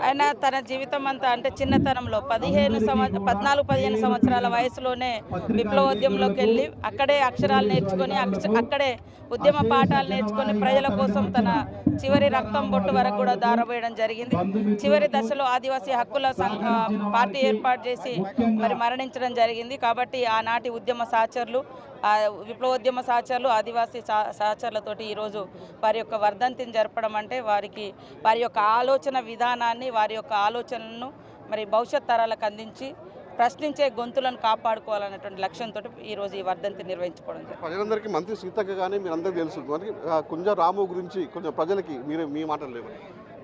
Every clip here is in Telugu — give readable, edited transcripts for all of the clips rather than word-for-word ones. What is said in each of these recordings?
ఆయన తన జీవితం అంతా అంటే చిన్నతనంలో 14-15 సంవత్సరాల వయసులోనే విప్లవోద్యమంలోకి వెళ్ళి అక్కడే అక్షరాలు నేర్చుకొని అక్కడే ఉద్యమ పాఠాలు నేర్చుకొని ప్రజల కోసం తన చివరి రక్తం బొట్టు వరకు కూడా దారబోయడం జరిగింది. చివరి దశలో ఆదివాసీ హక్కుల పార్టీ ఏర్పాటు చేసి మరి మరణించడం జరిగింది. కాబట్టి ఆనాటి ఉద్యమ సహచరులు, విప్లవోద్యమ సహచరులు, ఆదివాసీ సహచరులతోటి ఈరోజు వారి యొక్క వర్ధంతిని జరపడం అంటే వారి యొక్క ఆలోచన విధానాన్ని, వారి యొక్క ఆలోచనలను మరి భవిష్యత్ తరాలకు అందించి ప్రశ్నించే గొంతులను కాపాడుకోవాలనేటువంటి లక్ష్యంతో ఈరోజు ఈ వర్ధంతి నిర్వహించుకోవడం జరిగింది. ప్రజలందరికీ మంత్రి సీతక్క కానీ మీరు అందరికీ తెలుసు, మరి కుంజ రాము గురించి కొంచెం ప్రజలకి మీరు మీ మాటలు లేవు.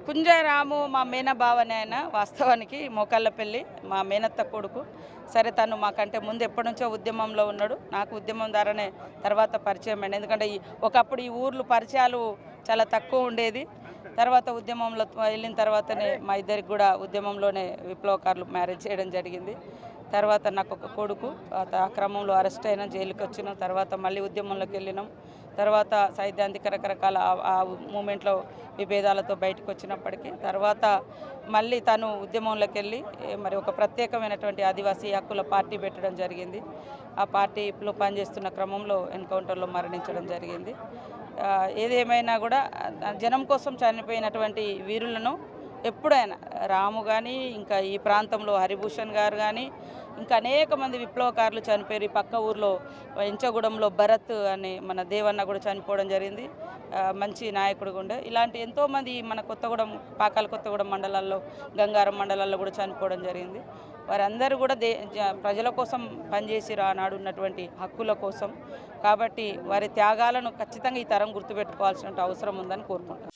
కుంజరాము మా మేనబావనే ఆయన, వాస్తవానికి మోకాళ్ళపల్లి మా మేనత్త కొడుకు. సరే, తను మాకంటే ముందు ఎప్పటి నుంచో ఉద్యమంలో ఉన్నాడు. నాకు ఉద్యమం ద్వారానే తర్వాత పరిచయం అండి. ఎందుకంటే ఒకప్పుడు ఈ ఊర్లు పరిచయాలు చాలా తక్కువ ఉండేది. తర్వాత ఉద్యమంలో వెళ్ళిన తర్వాతనే మా ఇద్దరికి కూడా ఉద్యమంలోనే విప్లవకారులు మ్యారేజ్ చేయడం జరిగింది. తర్వాత నాకు ఒక కొడుకు, ఆ క్రమంలో అరెస్ట్ అయినా, జైలుకి వచ్చిన తర్వాత మళ్ళీ ఉద్యమంలోకి వెళ్ళినాం. తర్వాత సైద్ధాంతిక రకరకాల ఆ మూమెంట్లో విభేదాలతో బయటకు వచ్చినప్పటికీ తర్వాత మళ్ళీ తను ఉద్యమంలోకి వెళ్ళి మరి ఒక ప్రత్యేకమైనటువంటి ఆదివాసీ హక్కుల పార్టీ పెట్టడం జరిగింది. ఆ పార్టీలో పనిచేస్తున్న క్రమంలో ఎన్కౌంటర్లో మరణించడం జరిగింది. ఏదేమైనా కూడా జనం కోసం చనిపోయినటువంటి వీరులను ఎప్పుడైనా రాము కానీ, ఇంకా ఈ ప్రాంతంలో హరిభూషణ్ గారు కానీ, ఇంకా అనేక మంది విప్లవకారులు చనిపోయారు. ఈ పక్క ఊర్లో ఇంచగూడెంలో భరత్ అని మన దేవన్న కూడా చనిపోవడం జరిగింది. మంచి నాయకుడు ఉండే. ఇలాంటి ఎంతోమంది మన కొత్తగూడెం, పాకాల కొత్తగూడెం మండలాల్లో, గంగారం మండలాల్లో కూడా చనిపోవడం జరిగింది. వారందరూ కూడా ప్రజల కోసం పనిచేసి ఆనాడు ఉన్నటువంటి హక్కుల కోసం. కాబట్టి వారి త్యాగాలను ఖచ్చితంగా ఈ తరం గుర్తుపెట్టుకోవాల్సిన అవసరం ఉందని కోరుకుంటాను.